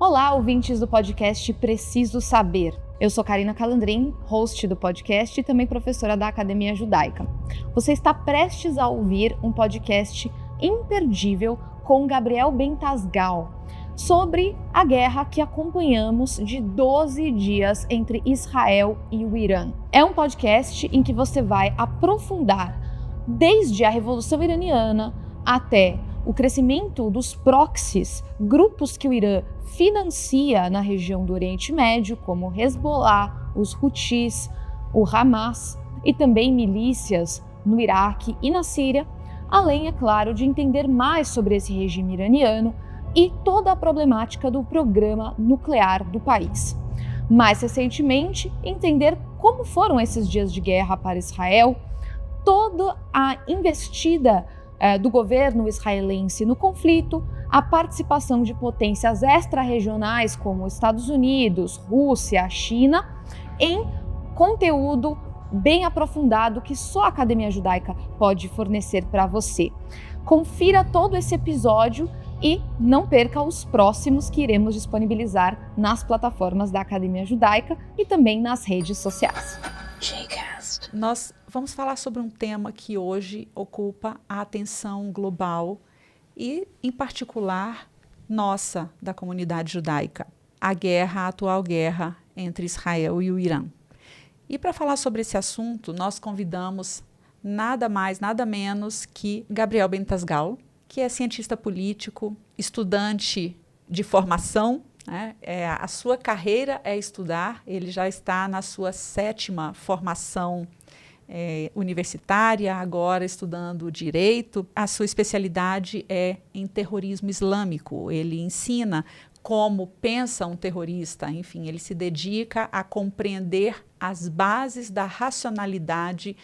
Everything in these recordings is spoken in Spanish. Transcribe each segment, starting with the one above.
Olá, ouvintes do podcast Preciso Saber. Eu sou Karina Calandrin, host do podcast e também professora da Academia Judaica. Você está prestes a ouvir um podcast imperdível com Gabriel Bentasgal sobre a guerra que acompanhamos de 12 dias entre Israel e o Irã. É um podcast em que você vai aprofundar desde a Revolução Iraniana até o crescimento dos proxies, grupos que o Irã financia na região do Oriente Médio, como o Hezbollah, os Houthis, o Hamas e também milícias no Iraque e na Síria, além, é claro, de entender mais sobre esse regime iraniano e toda a problemática do programa nuclear do país. Mais recentemente, entender como foram esses dias de guerra para Israel, toda a investida do governo israelense no conflito, a participação de potências extra-regionais como Estados Unidos, Rússia, China, em conteúdo bem aprofundado que só a Academia Judaica pode fornecer para você. Confira todo esse episódio e não perca os próximos que iremos disponibilizar nas plataformas da Academia Judaica e também nas redes sociais. Nós vamos falar sobre um tema que hoje ocupa a atenção global e, em particular, nossa, da comunidade judaica, a atual guerra entre Israel e o Irã. E para falar sobre esse assunto, nós convidamos nada mais, nada menos que Gabriel Bentasgal, que é cientista político, estudante de formação, né? A sua carreira é estudar, ele já está na sua 7ª formação universitária, agora estudando Direito. A sua especialidade é em terrorismo islâmico. Ele ensina como pensa um terrorista, enfim, ele se dedica a compreender as bases da racionalidade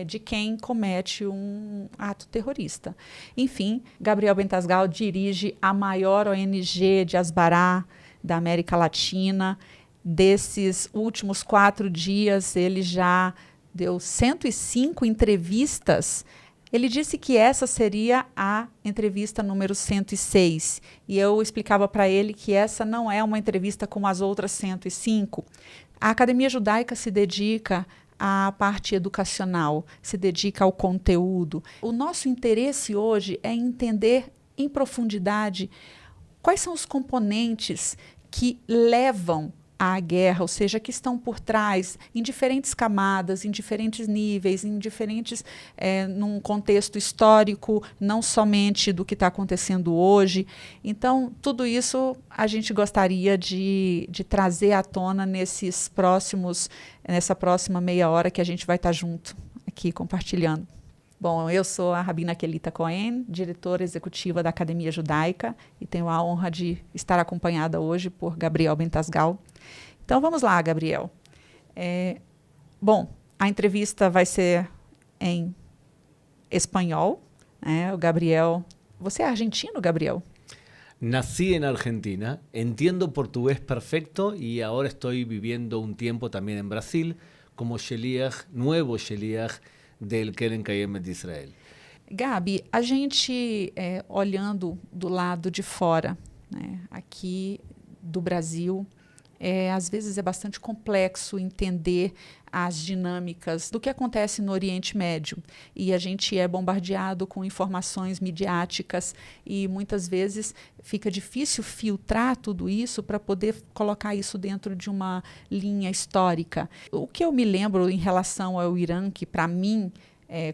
de quem comete um ato terrorista. Enfim, Gabriel Bentasgal dirige a maior ONG de Asbará da América Latina. Desses últimos 4 dias, ele já deu 105 entrevistas. Ele disse que essa seria a entrevista número 106. E eu explicava para ele que essa não é uma entrevista como as outras 105. A Academia Judaica se dedica à parte educacional, se dedica ao conteúdo. O nosso interesse hoje é entender em profundidade quais são os componentes que levam à guerra, ou seja, que estão por trás, em diferentes camadas, em diferentes níveis, em diferentes, num contexto histórico, não somente do que está acontecendo hoje. Então, tudo isso a gente gostaria de trazer à tona nessa próxima meia hora que a gente vai estar junto aqui compartilhando. Bom, eu sou a Rabina Kelita Cohen, diretora executiva da Academia Judaica, e tenho a honra de estar acompanhada hoje por Gabriel Bentasgal. Então vamos lá, Gabriel. Bom, a entrevista vai ser em espanhol, né? O Gabriel... Você é argentino, Gabriel? Nací en Argentina, entiendo portugués perfecto y ahora estoy viviendo un tiempo también en Brasil como sheliach, nuevo sheliach del Keren Kayemet de Israel. Gabi, a gente olhando do lado de fora, né, aqui do Brasil, às vezes é bastante complexo entender as dinâmicas do que acontece no Oriente Médio. E a gente é bombardeado com informações midiáticas e muitas vezes fica difícil filtrar tudo isso para poder colocar isso dentro de uma linha histórica. O que eu me lembro em relação ao Irã, que para mim,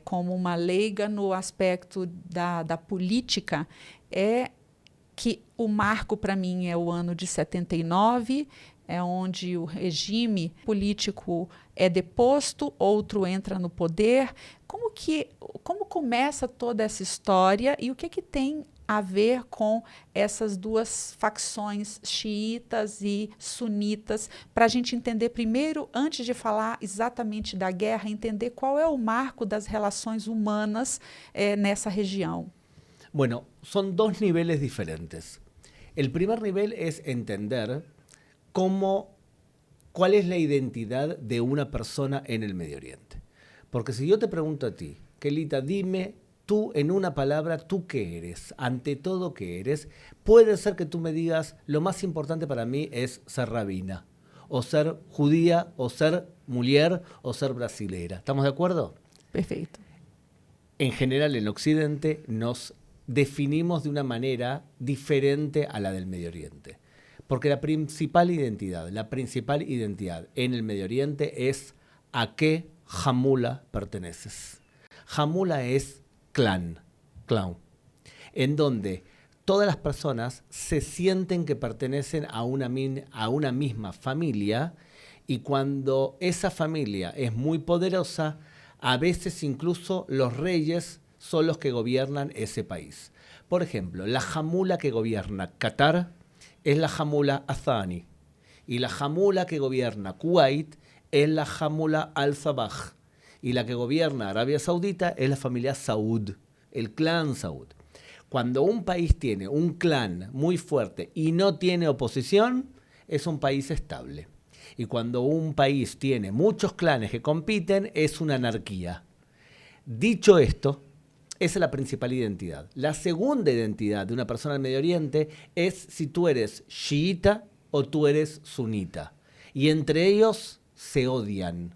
como uma leiga no aspecto da política, é que o marco para mim é o ano de 79, é onde o regime político é deposto, outro entra no poder. Como começa toda essa história e o que tem a ver com essas duas facções xiitas e sunitas, para a gente entender primeiro, antes de falar exatamente da guerra, entender qual é o marco das relações humanas nessa região. Bueno, son 2 niveles diferentes. El primer nivel es entender cuál es la identidad de una persona en el Medio Oriente. Porque si yo te pregunto a ti, Kelita, dime tú, en una palabra, ¿tú qué eres? Ante todo, ¿qué eres? Puede ser que tú me digas, lo más importante para mí es ser rabina, o ser judía, o ser mujer, o ser brasilera. ¿Estamos de acuerdo? Perfeito. En general, en Occidente nos definimos de una manera diferente a la del Medio Oriente. Porque la principal identidad en el Medio Oriente es a qué Hamula perteneces. Hamula es clan, en donde todas las personas se sienten que pertenecen a una misma familia, y cuando esa familia es muy poderosa, a veces incluso los reyes son los que gobiernan ese país. Por ejemplo, la Hamula que gobierna Qatar es la Hamula Athani, y la Hamula que gobierna Kuwait es la Hamula Al-Sabah, y la que gobierna Arabia Saudita es la familia Saud, el clan Saud. Cuando un país tiene un clan muy fuerte y no tiene oposición, es un país estable. Y cuando un país tiene muchos clanes que compiten, es una anarquía. Dicho esto, esa es la principal identidad. La segunda identidad de una persona del Medio Oriente es si tú eres chiita o tú eres sunita. Y entre ellos se odian.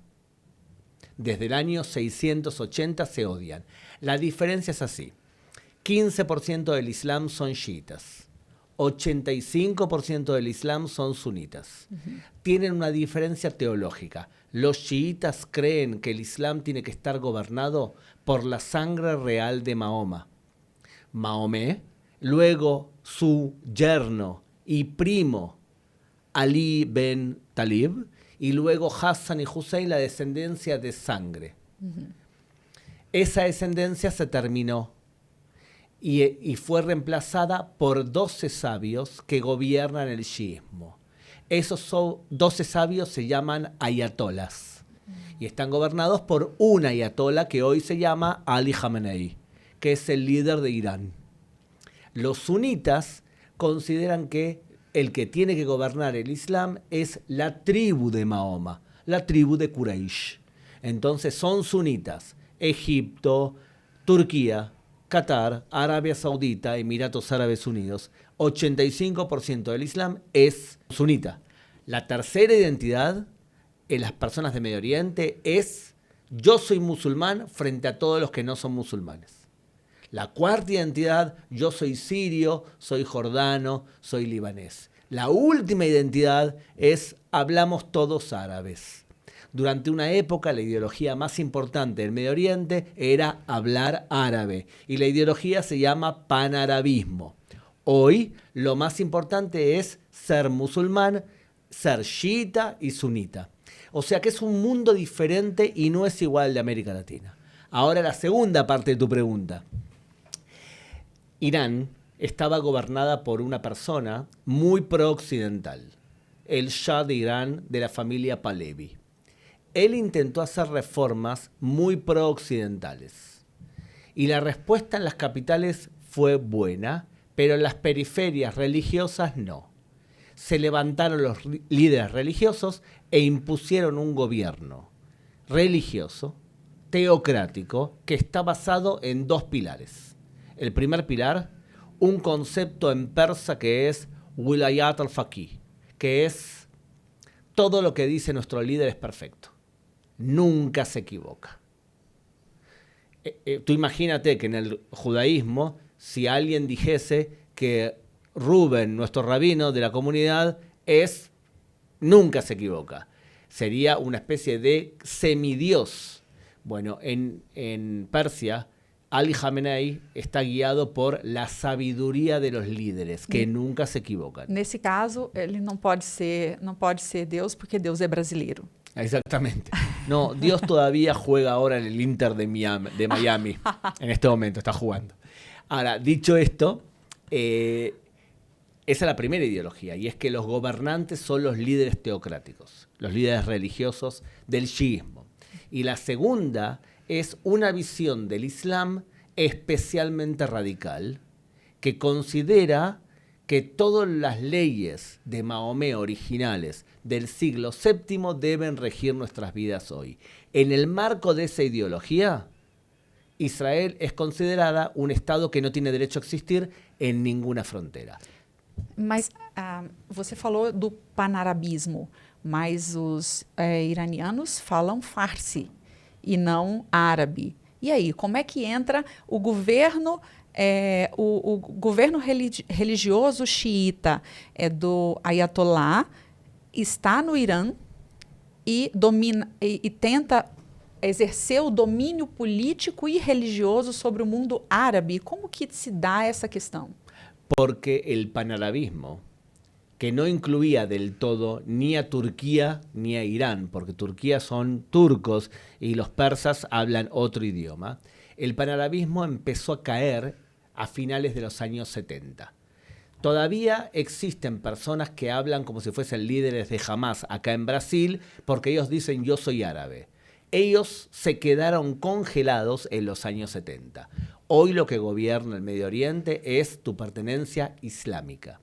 Desde el año 680 se odian. La diferencia es así. 15% del Islam son chiitas. 85% del Islam son sunitas. Tienen una diferencia teológica. Los chiitas creen que el Islam tiene que estar gobernado por la sangre real de Mahoma. Mahomé, luego su yerno y primo Ali ben Talib, y luego Hassan y Hussein, la descendencia de sangre. Esa descendencia se terminó y fue reemplazada por 12 sabios que gobiernan el chiismo. Esos 12 sabios se llaman ayatolas y están gobernados por un ayatola que hoy se llama Ali Khamenei, que es el líder de Irán. Los sunitas consideran que el que tiene que gobernar el Islam es la tribu de Mahoma, la tribu de Quraysh. Entonces son sunitas. Egipto, Turquía, Qatar, Arabia Saudita, Emiratos Árabes Unidos, 85% del Islam es sunita. La tercera identidad en las personas de Medio Oriente es yo soy musulmán frente a todos los que no son musulmanes. La cuarta identidad, yo soy sirio, soy jordano, soy libanés. La última identidad es hablamos todos árabes. Durante una época, la ideología más importante del Medio Oriente era hablar árabe, y la ideología se llama panarabismo. Hoy, lo más importante es ser musulmán, ser chiita y sunita. O sea que es un mundo diferente y no es igual de América Latina. Ahora la segunda parte de tu pregunta. Irán estaba gobernada por una persona muy pro-occidental, el Shah de Irán de la familia Pahlavi. Él intentó hacer reformas muy pro-occidentales y la respuesta en las capitales fue buena, pero en las periferias religiosas no. Se levantaron los líderes religiosos e impusieron un gobierno religioso, teocrático, que está basado en dos pilares. El primer pilar, un concepto en persa que es Wilayat al-Faqih, que es todo lo que dice nuestro líder es perfecto. Nunca se equivoca. Tú imagínate que en el judaísmo, si alguien dijese que Rubén, nuestro rabino de la comunidad, nunca se equivoca. Sería una especie de semidios. Bueno, en Persia, Ali Khamenei está guiado por la sabiduría de los líderes, que nunca se equivocan. Nesse caso, ele não pode ser Deus, porque Deus é brasileiro. Exactamente. No, Dios todavía juega ahora en el Inter de Miami. En este momento está jugando. Ahora, dicho esto, esa es la primera ideología, y es que los gobernantes son los líderes teocráticos, los líderes religiosos del chiismo. Y la segunda es una visión del Islam especialmente radical, que considera que todas las leyes de Mahomé originales del siglo VII deben regir nuestras vidas hoy. En el marco de esa ideología, Israel es considerada un Estado que no tiene derecho a existir en ninguna frontera. Mas você falou do panarabismo, mas os iranianos falam farsi e não árabe. E aí, como é que entra o governo, o governo religioso xiita do Ayatollah, está no Irã e tenta exercer o domínio político e religioso sobre o mundo árabe? Como que se dá essa questão? Porque el panarabismo, que no incluía del todo ni a Turquía ni a Irán, porque Turquía son turcos y los persas hablan otro idioma, el panarabismo empezó a caer a finales de los años 70. Todavía existen personas que hablan como si fuesen líderes de Hamas acá en Brasil, porque ellos dicen yo soy árabe. Ellos se quedaron congelados en los años 70. Hoy lo que gobierna el Medio Oriente es tu pertenencia islámica.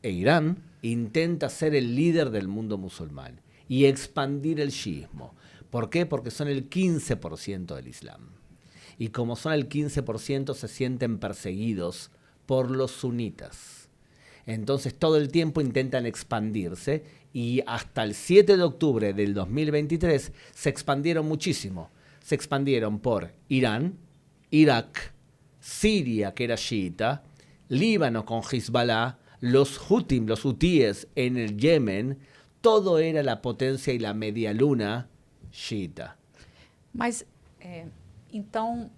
E Irán intenta ser el líder del mundo musulmán y expandir el chiismo. ¿Por qué? Porque son el 15% del Islam. Y como son el 15%, se sienten perseguidos por los sunitas. Entonces todo el tiempo intentan expandirse y hasta el 7 de octubre del 2023 se expandieron muchísimo. Se expandieron por Irán, Irak, Siria, que era chiita, Líbano con Hezbollah, los hutíes en el Yemen, todo era la potencia y la media luna chiita. Mas, então,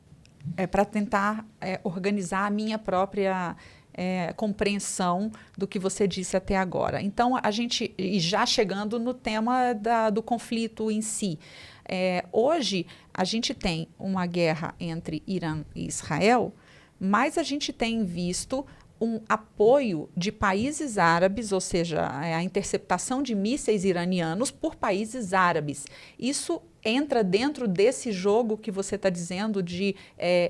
para tentar organizar a minha própria compreensão do que você disse até agora. Então, a gente, e já chegando no tema do conflito em si, hoje a gente tem uma guerra entre Irã e Israel, mas a gente tem visto um apoio de países árabes, ou seja, a interceptação de mísseis iranianos por países árabes. Isso entra dentro desse jogo que você está dizendo de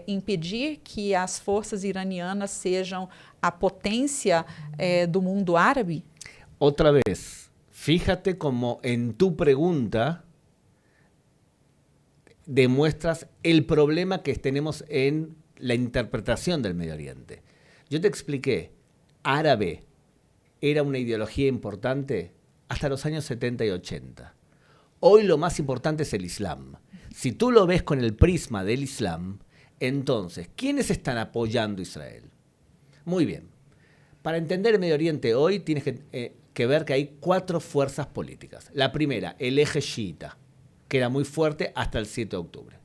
impedir que as forças iranianas sejam a potência do mundo árabe? Otra vez, fíjate como en tu pregunta demuestras el problema que tenemos en la interpretación del Medio Oriente. Yo te expliqué, árabe era una ideología importante hasta los años 70 y 80. Hoy lo más importante es el Islam. Si tú lo ves con el prisma del Islam, entonces, ¿quiénes están apoyando a Israel? Muy bien. Para entender el Medio Oriente hoy tienes que ver que hay 4 fuerzas políticas. La primera, el eje chiita, que era muy fuerte hasta el 7 de octubre.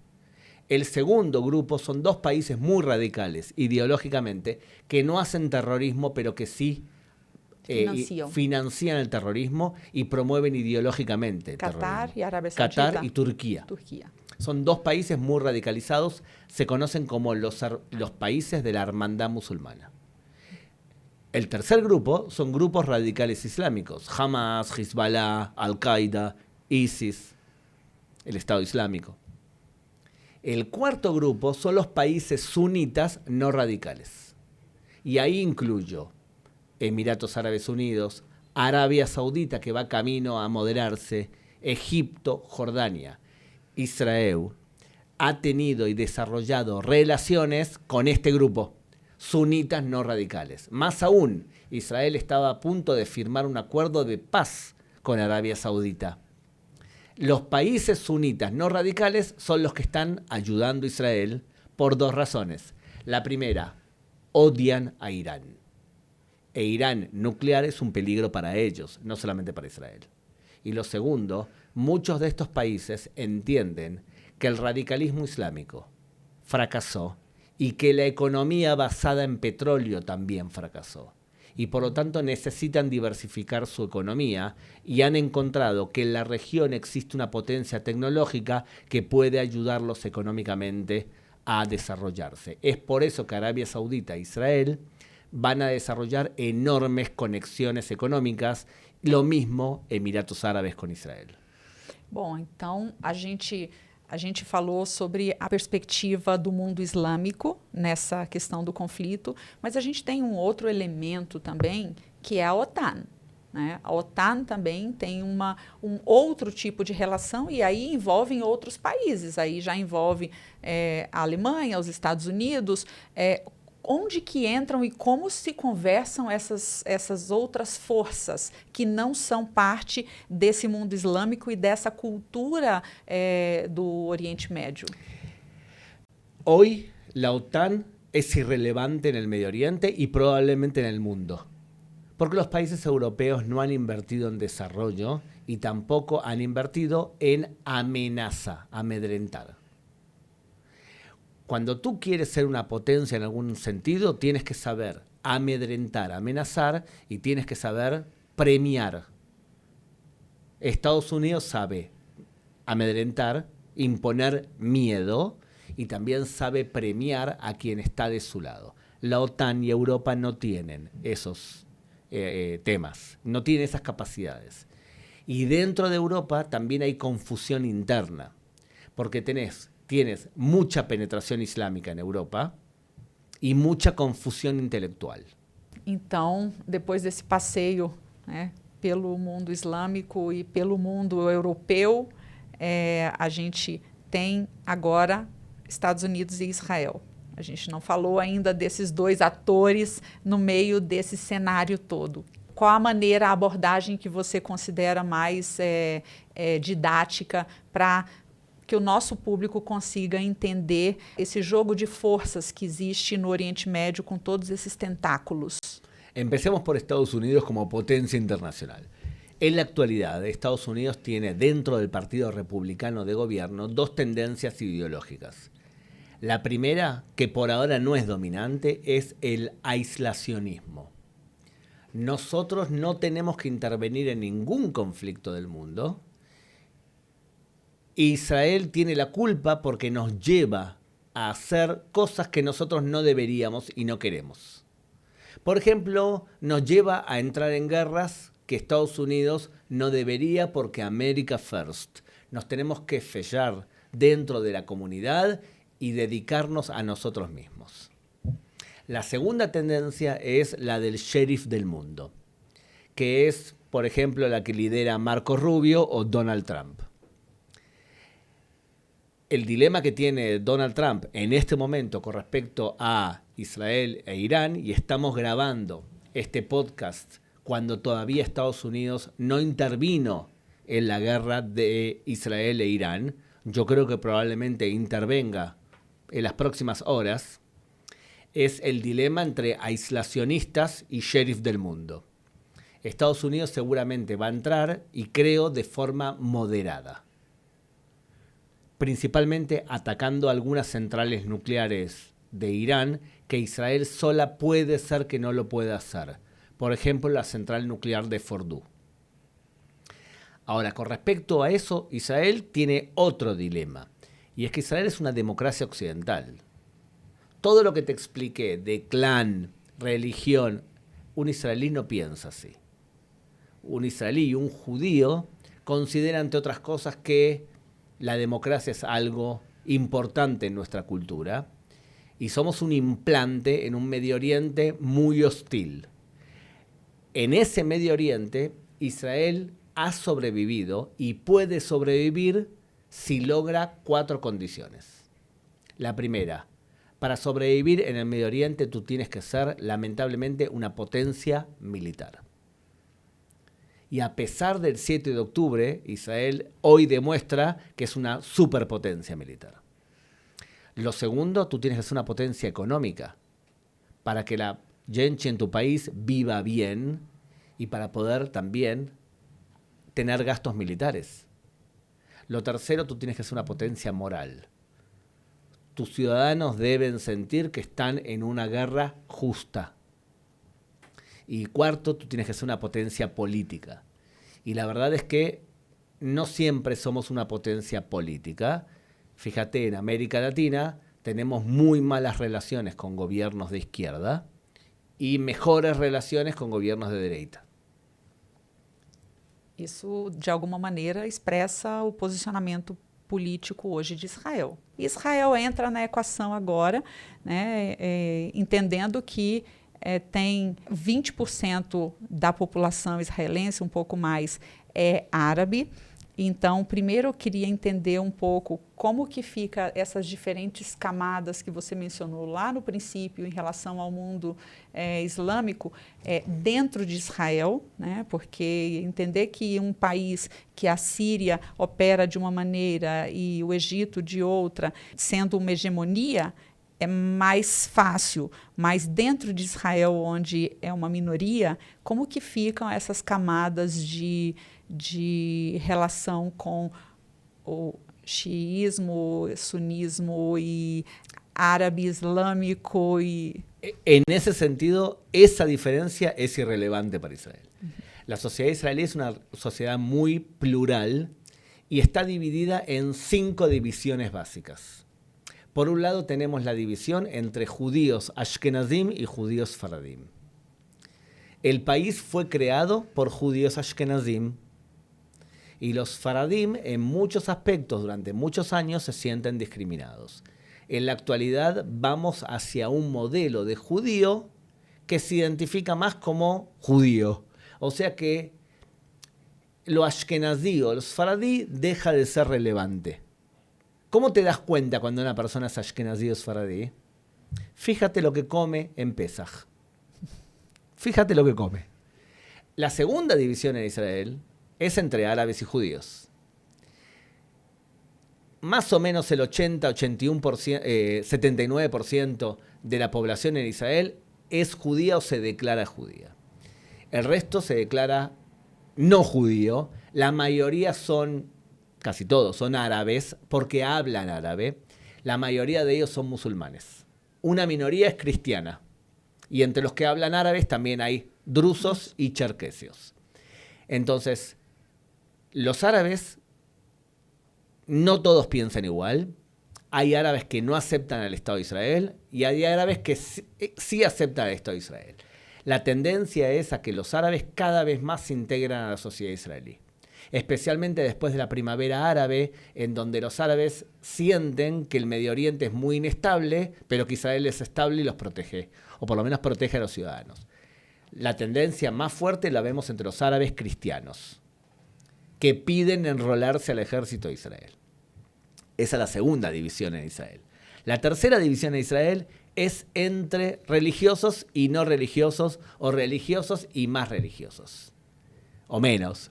El segundo grupo son 2 países muy radicales ideológicamente que no hacen terrorismo, pero que sí financian el terrorismo y promueven ideológicamente el Qatar terrorismo. y Arabia Saudita. Qatar y Turquía. Son 2 países muy radicalizados, se conocen como los países de la hermandad musulmana. El tercer grupo son grupos radicales islámicos, Hamas, Hezbollah, Al-Qaeda, ISIS, el Estado Islámico. El cuarto grupo son los países sunitas no radicales. Y ahí incluyo Emiratos Árabes Unidos, Arabia Saudita, que va camino a moderarse, Egipto, Jordania. Israel ha tenido y desarrollado relaciones con este grupo, sunitas no radicales. Más aún, Israel estaba a punto de firmar un acuerdo de paz con Arabia Saudita. Los países sunitas no radicales son los que están ayudando a Israel por 2 razones. La primera, odian a Irán. E Irán nuclear es un peligro para ellos, no solamente para Israel. Y lo segundo, muchos de estos países entienden que el radicalismo islámico fracasó y que la economía basada en petróleo también fracasó. Y por lo tanto necesitan diversificar su economía y han encontrado que en la región existe una potencia tecnológica que puede ayudarlos económicamente a desarrollarse. Es por eso que Arabia Saudita e Israel van a desarrollar enormes conexiones económicas, lo mismo Emiratos Árabes con Israel. Bom, então a gente falou sobre a perspectiva do mundo islâmico nessa questão do conflito, mas a gente tem um outro elemento também, que é a OTAN, né? A OTAN também tem um outro tipo de relação e aí envolve outros países, aí já envolve a Alemanha, os Estados Unidos, onde que entram e como se conversam essas outras forças que não são parte desse mundo islâmico e dessa cultura do Oriente Médio? Hoy la OTAN es irrelevante en el Medio Oriente y probablemente en el mundo, porque los países europeos no han invertido en desarrollo y tampoco han invertido en amenaza, amedrentar. Cuando tú quieres ser una potencia en algún sentido, tienes que saber amedrentar, amenazar y tienes que saber premiar. Estados Unidos sabe amedrentar, imponer miedo y también sabe premiar a quien está de su lado. La OTAN y Europa no tienen esos temas, no tienen esas capacidades. Y dentro de Europa también hay confusión interna, porque tienes mucha penetração islâmica na Europa e muita confusão intelectual. Então, depois desse passeio, né, pelo mundo islâmico e pelo mundo europeu, a gente tem agora Estados Unidos e Israel. A gente não falou ainda desses dois atores no meio desse cenário todo. Qual a maneira, a abordagem que você considera mais didática para que o nosso público consiga entender esse jogo de forças que existe no Oriente Médio com todos esses tentáculos? Empecemos por Estados Unidos como potencia internacional. En la actualidad, Estados Unidos tiene dentro del Partido Republicano de Gobierno dos tendencias ideológicas. La primera, que por ahora no es dominante, es el aislacionismo. Nosotros no tenemos que intervenir en ningún conflicto del mundo. Israel tiene la culpa porque nos lleva a hacer cosas que nosotros no deberíamos y no queremos. Por ejemplo, nos lleva a entrar en guerras que Estados Unidos no debería porque America First. Nos tenemos que sellar dentro de la comunidad y dedicarnos a nosotros mismos. La segunda tendencia es la del sheriff del mundo, que es, por ejemplo, la que lidera Marco Rubio o Donald Trump. El dilema que tiene Donald Trump en este momento con respecto a Israel e Irán, y estamos grabando este podcast cuando todavía Estados Unidos no intervino en la guerra de Israel e Irán, yo creo que probablemente intervenga en las próximas horas, es el dilema entre aislacionistas y sheriff del mundo. Estados Unidos seguramente va a entrar y creo de forma moderada, principalmente atacando algunas centrales nucleares de Irán que Israel sola puede ser que no lo pueda hacer. Por ejemplo, la central nuclear de Fordow. Ahora, con respecto a eso, Israel tiene otro dilema, y es que Israel es una democracia occidental. Todo lo que te expliqué de clan, religión, un israelí no piensa así. Un israelí y un judío consideran, entre otras cosas, que la democracia es algo importante en nuestra cultura y somos un implante en un Medio Oriente muy hostil. En ese Medio Oriente, Israel ha sobrevivido y puede sobrevivir si logra 4 condiciones. La primera, para sobrevivir en el Medio Oriente tú tienes que ser, lamentablemente, una potencia militar. Y a pesar del 7 de octubre, Israel hoy demuestra que es una superpotencia militar. Lo segundo, tú tienes que ser una potencia económica para que la gente en tu país viva bien y para poder también tener gastos militares. Lo tercero, tú tienes que ser una potencia moral. Tus ciudadanos deben sentir que están en una guerra justa. Y cuarto, tú tienes que ser una potencia política. Y la verdad es que no siempre somos una potencia política. Fíjate, en América Latina tenemos muy malas relaciones con gobiernos de izquierda y mejores relaciones con gobiernos de derecha. Isso, de alguma maneira, expressa o posicionamento político hoje de Israel. Israel entra na equação agora, né, entendendo que tem 20% da população israelense, um pouco mais, é árabe. Então, primeiro eu queria entender um pouco como que fica essas diferentes camadas que você mencionou lá no princípio em relação ao mundo islâmico dentro de Israel, né? Porque entender que um país que a Síria opera de uma maneira e o Egito de outra, sendo uma hegemonia, é mais fácil, mas dentro de Israel, onde é uma minoria, como que ficam essas camadas de relação com o xiismo, sunismo y árabe islámico? En ese sentido, esa diferencia es irrelevante para Israel. La sociedad israelí es una sociedad muy plural y está dividida en 5 divisiones básicas. Por un lado tenemos la división entre judíos ashkenazim y judíos faradim. El país fue creado por judíos ashkenazim y los faradim en muchos aspectos durante muchos años se sienten discriminados. En la actualidad vamos hacia un modelo de judío que se identifica más como judío. O sea que lo ashkenazí o los faradí deja de ser relevante. ¿Cómo te das cuenta cuando una persona es ashkenazí o es faradí? Fíjate lo que come en Pesaj. Fíjate lo que come. La segunda división en Israel es entre árabes y judíos. Más o menos el 79% de la población en Israel es judía o se declara judía. El resto se declara no judío. La mayoría son, casi todos, son árabes porque hablan árabe. La mayoría de ellos son musulmanes. Una minoría es cristiana. Y entre los que hablan árabes también hay drusos y cherkesios. Entonces, los árabes, no todos piensan igual. Hay árabes que no aceptan al Estado de Israel y hay árabes que sí aceptan al Estado de Israel. La tendencia es a que los árabes cada vez más se integran a la sociedad israelí. Especialmente después de la primavera árabe, en donde los árabes sienten que el Medio Oriente es muy inestable, pero que Israel es estable y los protege, o por lo menos protege a los ciudadanos. La tendencia más fuerte la vemos entre los árabes cristianos, que piden enrolarse al ejército de Israel. Esa es la segunda división en Israel. La tercera división en Israel es entre religiosos y no religiosos, o religiosos y más religiosos, o menos.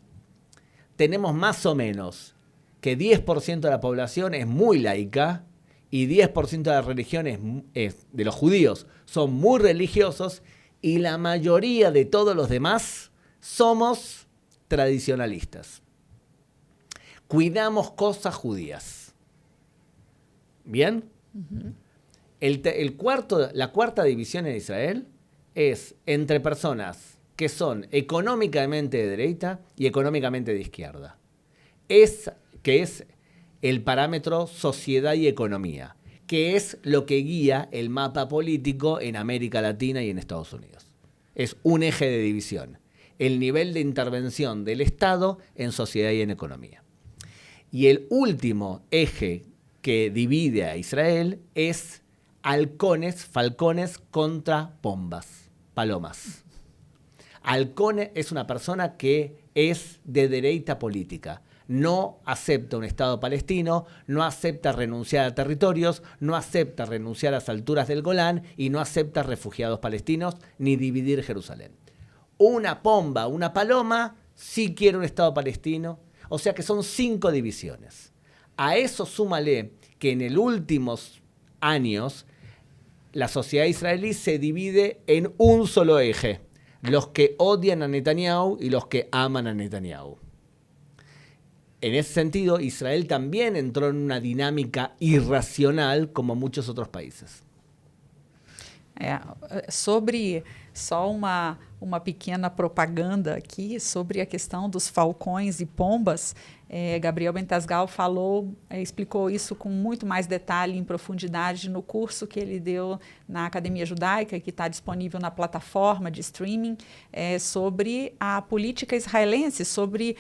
Tenemos más o menos que 10% de la población es muy laica y 10% de la religión de los judíos son muy religiosos y la mayoría de todos los demás somos tradicionalistas. Cuidamos cosas judías. ¿Bien? Uh-huh. La cuarta división en Israel es entre personas que son económicamente de derecha y económicamente de izquierda. Que es el parámetro sociedad y economía, que es lo que guía el mapa político en América Latina y en Estados Unidos. Es un eje de división, el nivel de intervención del Estado en sociedad y en economía. Y el último eje que divide a Israel es falcones contra pombas, palomas. Halcón es una persona que es de derecha política. No acepta un Estado palestino, no acepta renunciar a territorios, no acepta renunciar a las alturas del Golán y no acepta refugiados palestinos ni dividir Jerusalén. Una pomba, una paloma, sí quiere un Estado palestino. O sea que son 5 divisiones. A eso súmale que en los últimos años la sociedad israelí se divide en un solo eje. Los que odian a Netanyahu y los que aman a Netanyahu. En esse sentido, Israel también entró en una dinámica irracional como muchos otros países. Sobre só uma pequena propaganda aqui sobre a questão dos falcões e pombas, Gabriel Bentasgal explicou isso com muito mais detalhe, em profundidade, no curso que ele deu na Academia Judaica, que está disponível na plataforma de streaming, sobre a política israelense, sobre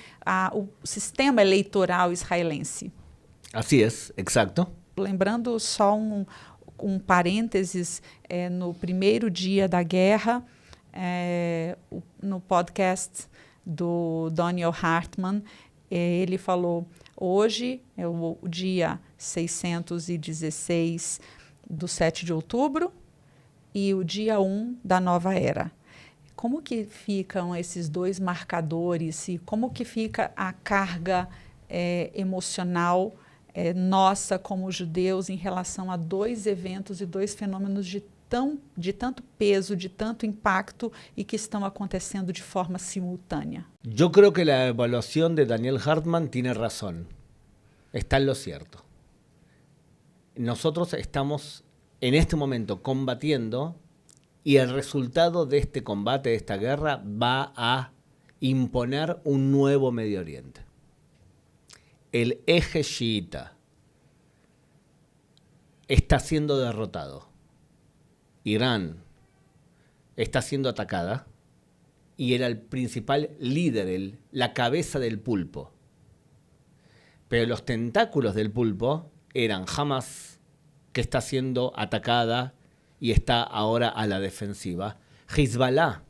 o sistema eleitoral israelense. Así es, exacto. Lembrando só parênteses, no primeiro dia da guerra, no podcast do Daniel Hartman, ele falou: hoje é o dia 616 do 7 de outubro e o dia 1 da nova era. Como que ficam esses dois marcadores e como que fica a carga emocional nossa como judeus em relação a dois eventos e dois fenômenos de tanto peso, de tanto impacto y que están aconteciendo de forma simultánea? Yo creo que la evaluación de Daniel Hartman tiene razón, está en lo cierto. Nosotros estamos en este momento combatiendo y el resultado de este combate, de esta guerra, va a imponer un nuevo Medio Oriente. El eje chiita está siendo derrotado. Irán está siendo atacada y era el principal líder, la cabeza del pulpo. Pero los tentáculos del pulpo eran Hamas, que está siendo atacada y está ahora a la defensiva. Hezbollah,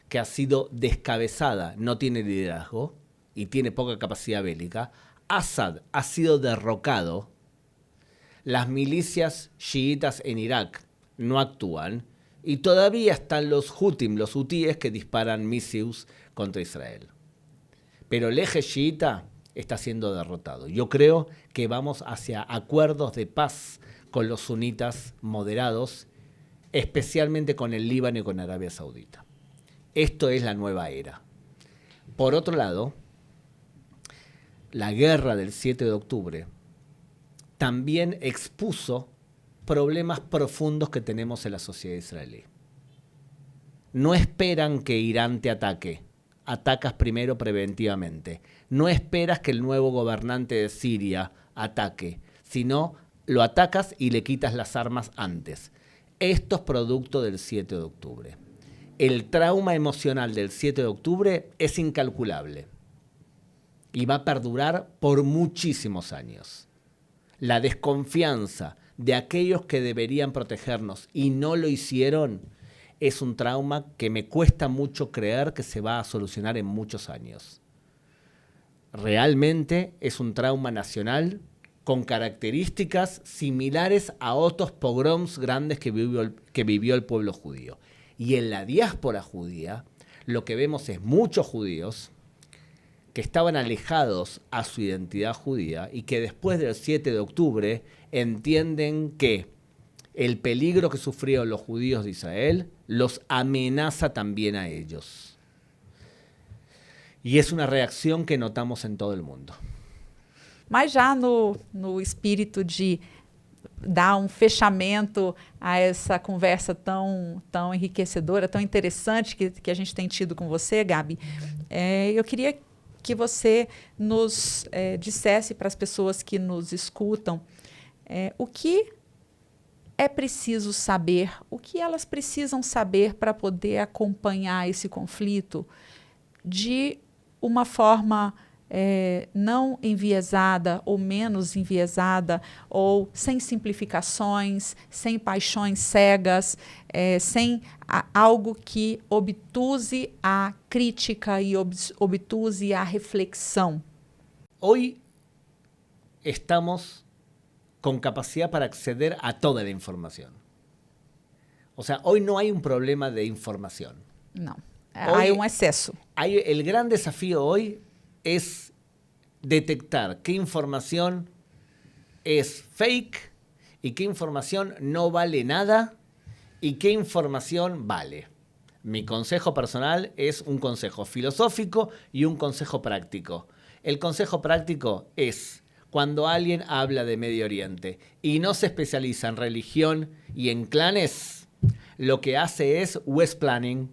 que ha sido descabezada, no tiene liderazgo y tiene poca capacidad bélica. Assad ha sido derrocado. Las milicias chiitas en Irak no actúan y todavía están los hutíes que disparan misiles contra Israel. Pero el eje chiita está siendo derrotado. Yo creo que vamos hacia acuerdos de paz con los sunitas moderados, especialmente con el Líbano y con Arabia Saudita. Esto es la nueva era. Por otro lado, la guerra del 7 de octubre también expuso problemas profundos que tenemos en la sociedad israelí. No esperan que Irán te ataque, atacas primero preventivamente. No esperas que el nuevo gobernante de Siria ataque, sino lo atacas y le quitas las armas antes. Esto es producto del 7 de octubre. El trauma emocional del 7 de octubre es incalculable y va a perdurar por muchísimos años. La desconfianza de aquellos que deberían protegernos y no lo hicieron es un trauma que me cuesta mucho creer que se va a solucionar en muchos años. Realmente es un trauma nacional con características similares a otros pogroms grandes que vivió el pueblo judío. Y en la diáspora judía lo que vemos es muchos judíos que estaban alejados a su identidad judía y que después del 7 de octubre entienden que el peligro que sufrieron los judíos de Israel los amenaza también a ellos. Y es una reacción que notamos en todo el mundo. Mas já no espírito de dar fechamento a essa conversa tão enriquecedora, tão interessante que a gente tem tido com você, Gabi, eu queria que você nos dissesse para as pessoas que nos escutam o que é preciso saber, o que elas precisam saber para poder acompanhar esse conflito de uma forma não enviesada ou menos enviesada, ou sem simplificações, sem paixões cegas, sem algo que obtuse a crítica e obtuse a reflexão. Hoy estamos con capacidad para acceder a toda la información. O sea, hoy no hay un problema de información. Não, há um excesso. El gran desafío hoy es detectar qué información es fake y qué información no vale nada y qué información vale. Mi consejo personal es un consejo filosófico y un consejo práctico. El consejo práctico es cuando alguien habla de Medio Oriente y no se especializa en religión y en clanes, lo que hace es West Planning,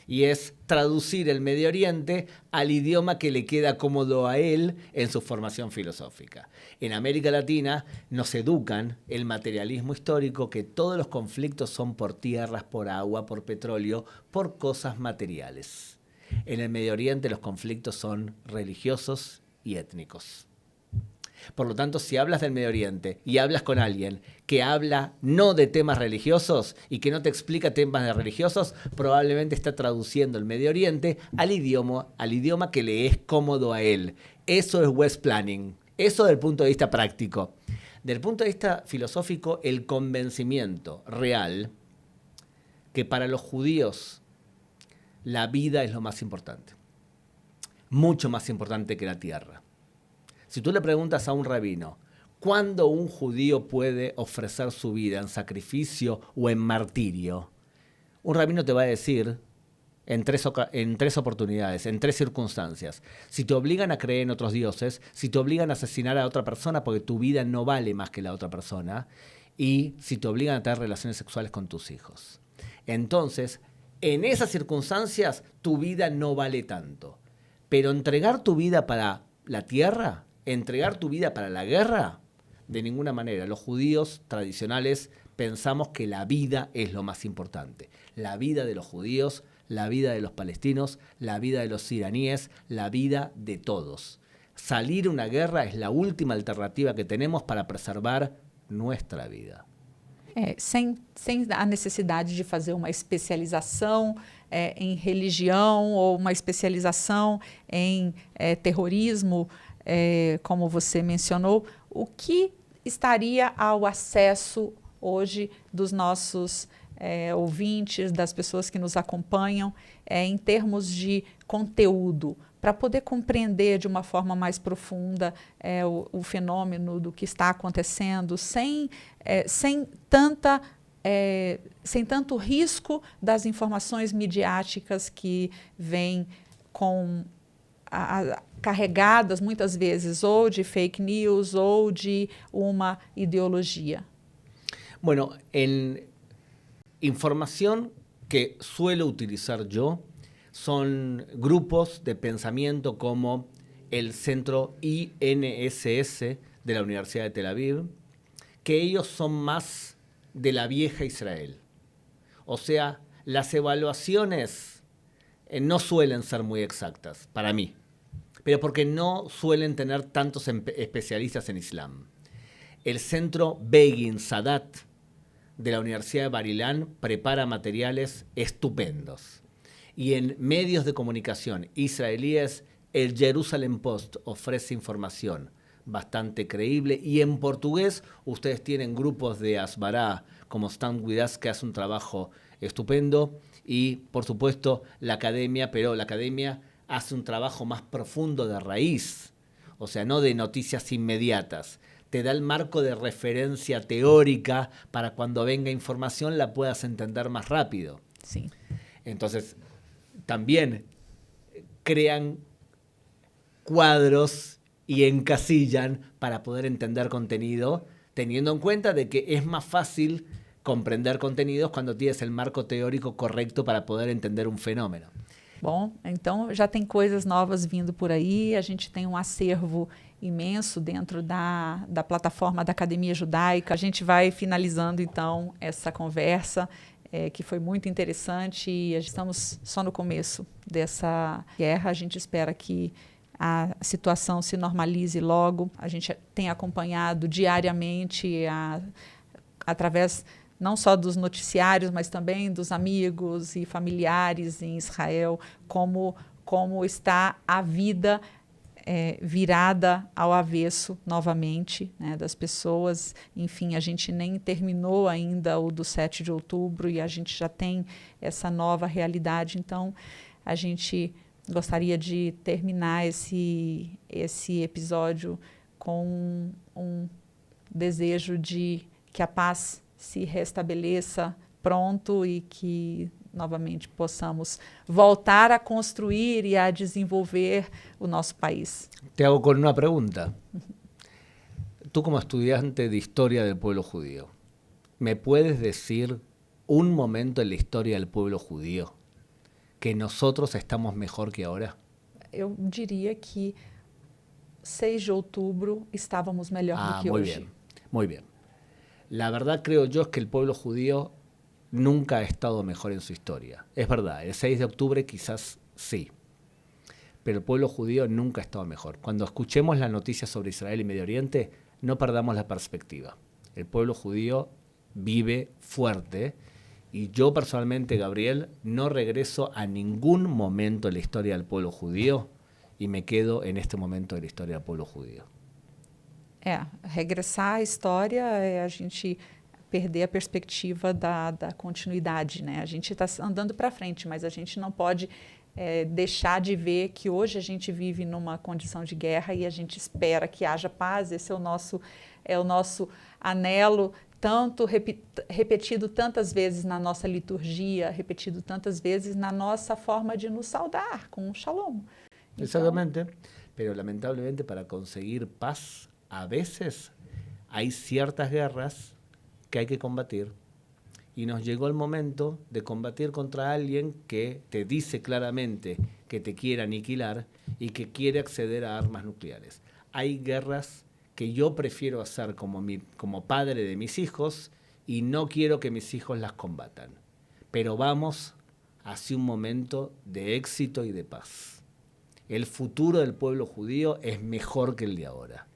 y es traducir el Medio Oriente al idioma que le queda cómodo a él en su formación filosófica. En América Latina nos educan el materialismo histórico, que todos los conflictos son por tierras, por agua, por petróleo, por cosas materiales. En el Medio Oriente los conflictos son religiosos y étnicos. Por lo tanto, si hablas del Medio Oriente y hablas con alguien que habla no de temas religiosos y que no te explica temas de religiosos, probablemente está traduciendo el Medio Oriente al idioma que le es cómodo a él. Eso es West Planning. Eso desde el punto de vista práctico. Desde el punto de vista filosófico, el convencimiento real que para los judíos la vida es lo más importante. Mucho más importante que la tierra. Si tú le preguntas a un rabino, ¿cuándo un judío puede ofrecer su vida en sacrificio o en martirio? Un rabino te va a decir en tres oportunidades, en tres circunstancias. Si te obligan a creer en otros dioses, si te obligan a asesinar a otra persona porque tu vida no vale más que la otra persona, y si te obligan a tener relaciones sexuales con tus hijos. Entonces, en esas circunstancias, tu vida no vale tanto. Pero entregar tu vida para la tierra, entregar tu vida para la guerra, de ninguna manera. Los judíos tradicionales pensamos que la vida es lo más importante. La vida de los judíos, la vida de los palestinos, la vida de los iraníes, la vida de todos. Salir a una guerra es la última alternativa que tenemos para preservar nuestra vida. Sem a necessidade de fazer uma especialização em religião ou uma especialização em terrorismo, como você mencionou, o que estaria ao acesso hoje dos nossos ouvintes, das pessoas que nos acompanham, em termos de conteúdo, para poder compreender de uma forma mais profunda o fenômeno do que está acontecendo, sem tanto risco das informações midiáticas que vêm carregadas muitas vezes ou de fake news ou de uma ideologia. Bueno, en información que suelo utilizar yo son grupos de pensamiento como el Centro INSS de la Universidad de Tel Aviv, que ellos son más de la vieja Israel. O sea, las evaluaciones no suelen ser muy exactas, para mí, pero porque no suelen tener tantos especialistas en Islam. El Centro Begin Sadat de la Universidad de Bar-Ilan prepara materiales estupendos. Y en medios de comunicación israelíes, el Jerusalem Post ofrece información bastante creíble. Y en portugués, ustedes tienen grupos de Asbará, como Stand With Us, que hace un trabajo estupendo. Y, por supuesto, la academia, pero la academia hace un trabajo más profundo de raíz. O sea, no de noticias inmediatas. Te da el marco de referencia teórica para cuando venga información la puedas entender más rápido. Sí. Entonces, también crean cuadros y encasillan para poder entender contenido, teniendo en cuenta de que es más fácil comprender contenidos cuando tienes el marco teórico correcto para poder entender um fenômeno. Bom, então já tem coisas novas vindo por aí, a gente tem um acervo imenso dentro da plataforma da Academia Judaica. A gente vai finalizando então essa conversa, que foi muito interessante, e estamos só no começo dessa guerra. A gente espera que a situação se normalize logo. A gente tem acompanhado diariamente, através não só dos noticiários, mas também dos amigos e familiares em Israel, como está a vida virada ao avesso novamente, né, das pessoas. Enfim, a gente nem terminou ainda o do 7 de outubro e a gente já tem essa nova realidade. Então, a gente gostaria de terminar esse episódio com um desejo de que a paz se restabeleça pronto e que novamente possamos voltar a construir e a desenvolver o nosso país. Te hago con una pregunta. Tú como estudiante de historia del pueblo judío, ¿me puedes decir un momento en la historia del pueblo judío que nosotros estamos mejor que ahora? Eu diria que 6 de outubro estávamos melhor do que muy hoje. Bien, muy bien. La verdad creo yo es que el pueblo judío nunca ha estado mejor en su historia. Es verdad, el 6 de octubre quizás sí. pero el pueblo judío nunca ha estado mejor. Cuando escuchemos las noticias sobre Israel y Medio Oriente, no perdamos la perspectiva. El pueblo judío vive fuerte y yo personalmente, Gabriel, no regreso a ningún momento de la historia del pueblo judío y me quedo en este momento de la historia del pueblo judío. Regressar à história é a gente perder a perspectiva da continuidade, né? A gente está andando para frente, mas a gente não pode deixar de ver que hoje a gente vive numa condição de guerra e a gente espera que haja paz. Esse é o nosso anelo, tanto repetido tantas vezes na nossa liturgia, repetido tantas vezes na nossa forma de nos saudar com um shalom. Exactamente, pero lamentablemente para conseguir paz, a veces hay ciertas guerras que hay que combatir. Y nos llegó el momento de combatir contra alguien que te dice claramente que te quiere aniquilar y que quiere acceder a armas nucleares. Hay guerras que yo prefiero hacer como padre de mis hijos y no quiero que mis hijos las combatan. Pero vamos hacia un momento de éxito y de paz. El futuro del pueblo judío es mejor que el de ahora.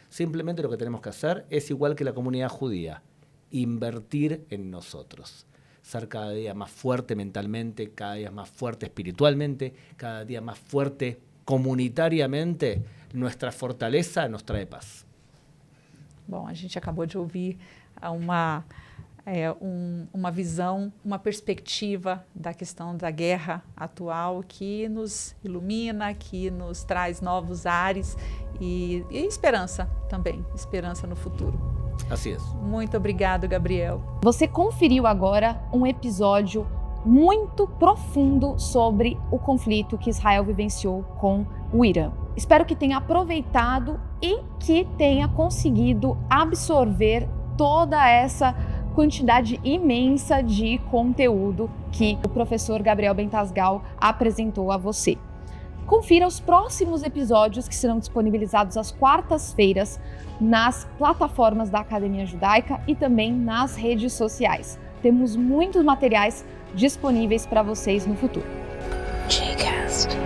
Simplemente lo que tenemos que hacer es igual que la comunidad judía, invertir en nosotros, ser cada día más fuerte mentalmente, cada día más fuerte espiritualmente, cada día más fuerte comunitariamente. Nuestra fortaleza nos trae paz. Bom, a gente acabou de ouvir uma visão, uma perspectiva da questão da guerra atual que nos ilumina, que nos traz novos ares e esperança também, esperança no futuro. Assim é. Muito obrigado, Gabriel. Você conferiu agora um episódio muito profundo sobre o conflito que Israel vivenciou com o Irã. Espero que tenha aproveitado e que tenha conseguido absorver toda essa quantidade imensa de conteúdo que o professor Gabriel Bentasgal apresentou a você. Confira os próximos episódios que serão disponibilizados às quartas-feiras nas plataformas da Academia Judaica e também nas redes sociais. Temos muitos materiais disponíveis para vocês no futuro. Gcast.